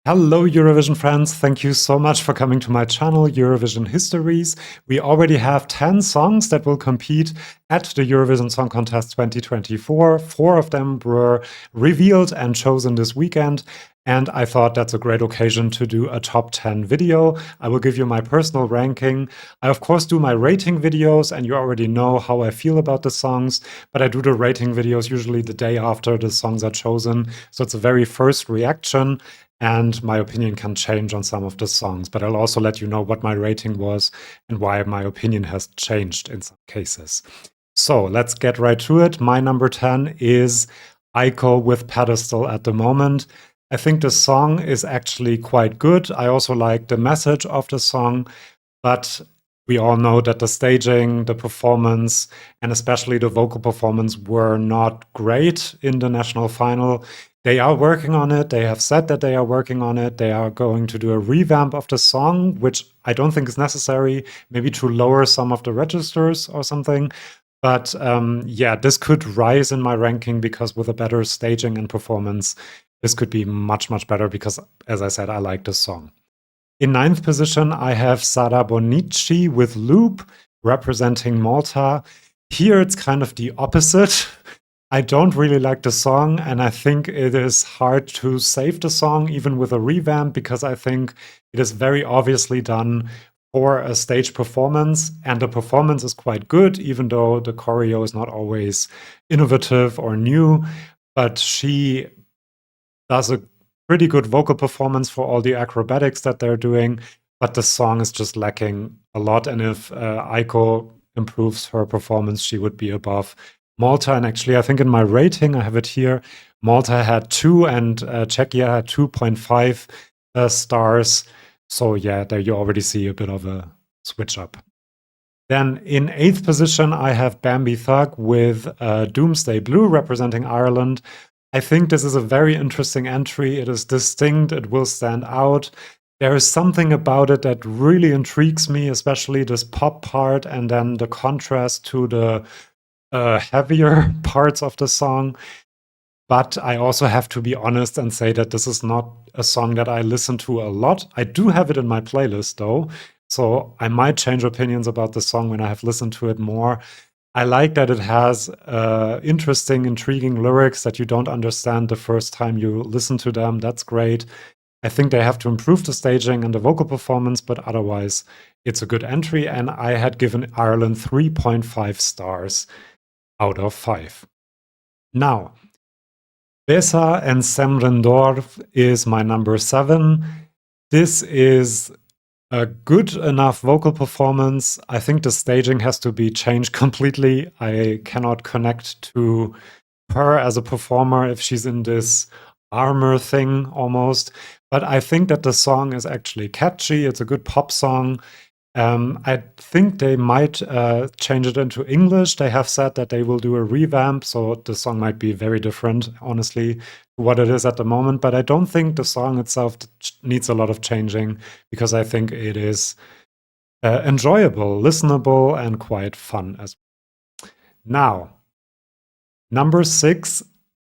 Hello, Eurovision friends. Thank you so much for coming to my channel, Eurovision Histories. We already have 10 songs that will compete at the Eurovision Song Contest 2024. 4 of them were revealed and chosen this weekend. And I thought that's a great occasion to do a top 10 video. I will give you my personal ranking. I, of course, do my rating videos, and you already know how I feel about the songs. But I do the rating videos usually the day after the songs are chosen. So it's a very first reaction. And my opinion can change on some of the songs, but I'll also let you know what my rating was and why my opinion has changed in some cases. So let's get right to it. My number 10 is Aiko with Pedestal at the moment. I think the song is actually quite good. I also like the message of the song, but we all know that the staging, the performance, and especially the vocal performance were not great in the national final. They are working on it. They have said that they are working on it. They are going to do a revamp of the song, which I don't think is necessary, maybe to lower some of the registers or something. But yeah, this could rise in my ranking because with a better staging and performance, this could be much, much better because, as I said, I like the song. In ninth position, I have Sara Bonici with Loop, representing Malta. Here, it's kind of the opposite. I don't really like the song, and I think it is hard to save the song, even with a revamp, because I think it is very obviously done for a stage performance, and the performance is quite good, even though the choreo is not always innovative or new. But she does a pretty good vocal performance for all the acrobatics that they're doing, but the song is just lacking a lot. And if Aiko improves her performance, she would be above Malta. And actually, I think in my rating, I have it here, Malta had 2 and Czechia had 2.5 stars. So yeah, there you already see a bit of a switch up. Then in 8th position, I have Bambi Thug with Doomsday Blue representing Ireland. I think this is a very interesting entry. It is distinct, it will stand out. There is something about it that really intrigues me, especially this pop part and then the contrast to the heavier parts of the song. But I also have to be honest and say that this is not a song that I listen to a lot. I do have it in my playlist though, so I might change opinions about the song when I have listened to it more. I like that it has interesting, intriguing lyrics that you don't understand the first time you listen to them. That's great. I think they have to improve the staging and the vocal performance, but otherwise it's a good entry. And I had given Ireland 3.5 stars out of 5. Now, Besa and Semrendorf is my number 7. This is a good enough vocal performance. I think the staging has to be changed completely. I cannot connect to her as a performer if she's in this armor thing almost. But I think that the song is actually catchy. It's a good pop song. I think they might change it into English. They have said that they will do a revamp, so the song might be very different, honestly, to what it is at the moment. But I don't think the song itself needs a lot of changing because I think it is enjoyable, listenable, and quite fun as well. Now, number 6,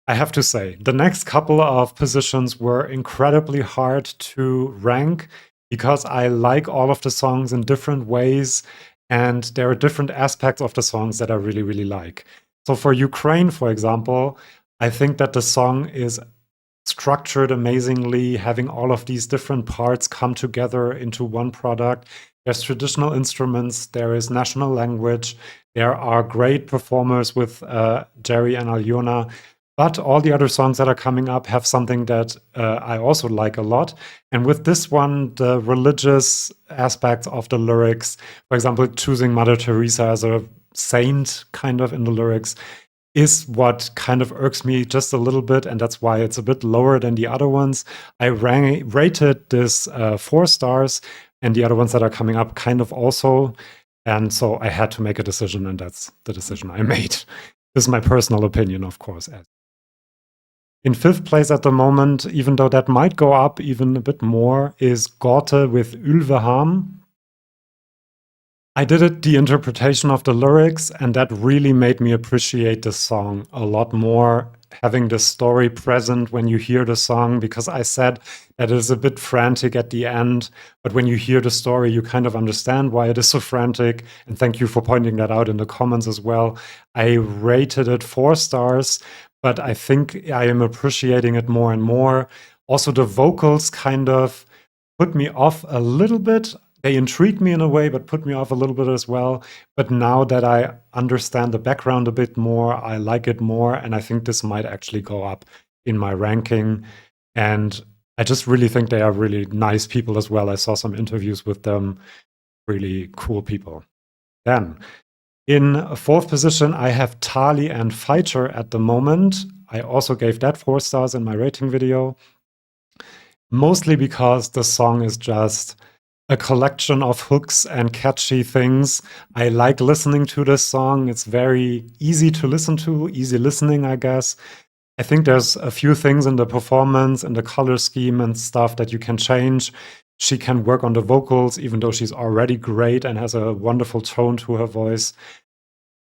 I have to say, the next couple of positions were incredibly hard to rank because I like all of the songs in different ways, and there are different aspects of the songs that I really, really like. So for Ukraine, for example, I think that the song is structured amazingly, having all of these different parts come together into one product. There's traditional instruments, there is national language, there are great performers with Jerry and Alyona. But all the other songs that are coming up have something that I also like a lot. And with this one, the religious aspects of the lyrics, for example, choosing Mother Teresa as a saint kind of in the lyrics, is what kind of irks me just a little bit. And that's why it's a bit lower than the other ones. I rated this 4 stars, and the other ones that are coming up kind of also. And so I had to make a decision, and that's the decision I made. This is my personal opinion, of course. In 5th place at the moment, even though that might go up even a bit more, is Gorte with Ulveham. I did it the interpretation of the lyrics, and that really made me appreciate the song a lot more, having the story present when you hear the song, because I said that it is a bit frantic at the end, but when you hear the story, you kind of understand why it is so frantic. And thank you for pointing that out in the comments as well. I rated it 4 stars, but I think I am appreciating it more and more. Also, the vocals kind of put me off a little bit. They intrigued me in a way, but put me off a little bit as well. But now that I understand the background a bit more, I like it more. And I think this might actually go up in my ranking. And I just really think they are really nice people as well. I saw some interviews with them, really cool people. Then in 4th position, I have Tali and Fighter at the moment. I also gave that 4 stars in my rating video, mostly because the song is just a collection of hooks and catchy things. I like listening to this song. It's very easy to listen to, easy listening, I guess. I think there's a few things in the performance and the color scheme and stuff that you can change. She can work on the vocals, even though she's already great and has a wonderful tone to her voice.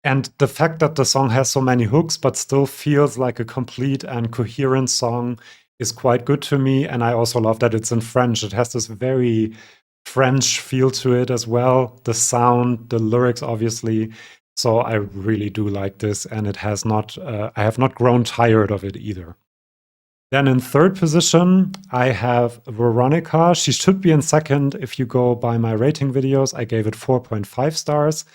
And the fact that the song has so many hooks, but still feels like a complete and coherent song is quite good to me. And I also love that it's in French. It has this very French feel to it as well. The sound, the lyrics, obviously. So I really do like this, and it has not. I have not grown tired of it either. Then in 3rd position, I have Veronica. She should be in 2nd if you go by my rating videos. I gave it 4.5 stars.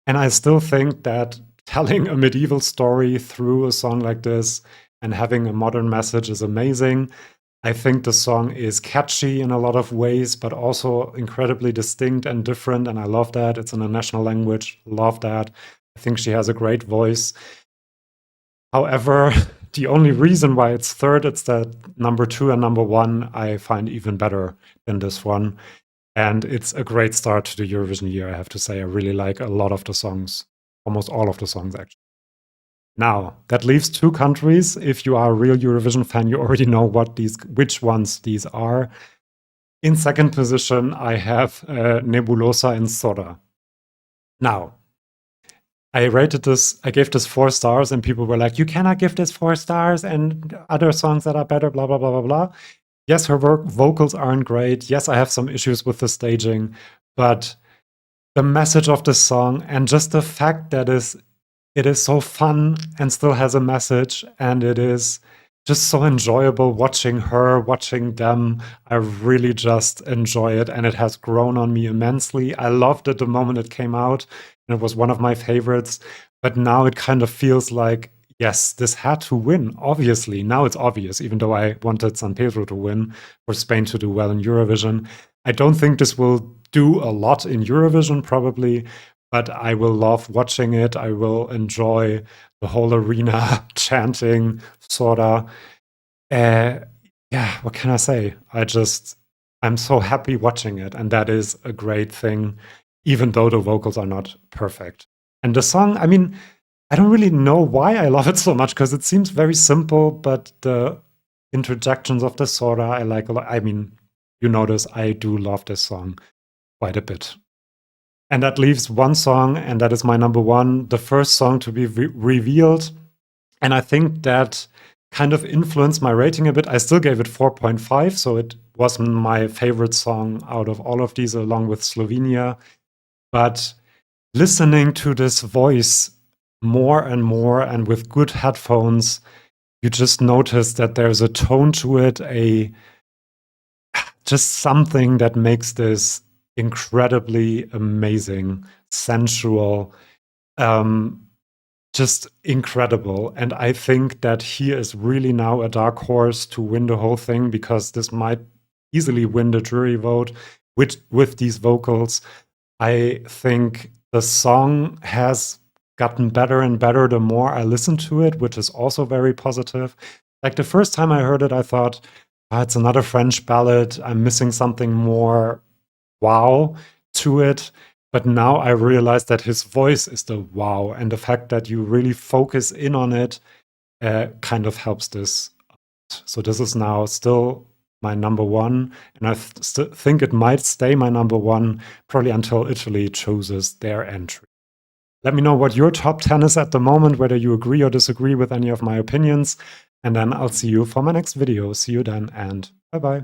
And I still think that telling a medieval story through a song like this and having a modern message is amazing. I think the song is catchy in a lot of ways, but also incredibly distinct and different. And I love that. It's in a national language. Love that. I think she has a great voice. However, the only reason why it's 3rd, it's that number 2 and number 1 I find even better than this one. And it's a great start to the Eurovision year, I have to say. I really like a lot of the songs, almost all of the songs, actually. Now, that leaves 2 countries. If you are a real Eurovision fan, you already know which ones these are. In 2nd position, I have Nebulosa and Sora. Now, I gave this 4 stars, and people were like, you cannot give this 4 stars and other songs that are better, blah, blah, blah, blah, blah. Yes, her vocals aren't great. Yes, I have some issues with the staging, but the message of the song and just the fact that it is so fun and still has a message, and it is just so enjoyable watching her, watching them. I really just enjoy it, and it has grown on me immensely. I loved it the moment it came out, and it was one of my favorites, but now it kind of feels like, yes, this had to win, obviously. Now it's obvious, even though I wanted San Pedro to win or Spain to do well in Eurovision. I don't think this will do a lot in Eurovision, probably, but I will love watching it. I will enjoy the whole arena chanting Sora. Yeah, what can I say? I'm so happy watching it, and that is a great thing, even though the vocals are not perfect. And the song, I mean, I don't really know why I love it so much, because it seems very simple, but the interjections of the Sora I like a lot. I mean, you notice I do love this song quite a bit. And that leaves 1 song, and that is my number 1, the first song to be revealed. And I think that kind of influenced my rating a bit. I still gave it 4.5, so it wasn't my favorite song out of all of these, along with Slovenia. But listening to this voice more and more, and with good headphones, you just notice that there's a tone to it, just something that makes this incredibly amazing, sensual, just incredible. And I think that he is really now a dark horse to win the whole thing, because this might easily win the jury vote with these vocals. I think the song has gotten better and better the more I listen to it, which is also very positive. Like the first time I heard it, I thought, it's another French ballad. I'm missing something more wow to it. But now I realize that his voice is the wow, and the fact that you really focus in on it kind of helps this. So this is now still my number one, and I think it might stay my number one probably until Italy chooses their entry. Let me know what your top 10 is at the moment, whether you agree or disagree with any of my opinions, and then I'll see you for my next video. See you then, and bye-bye.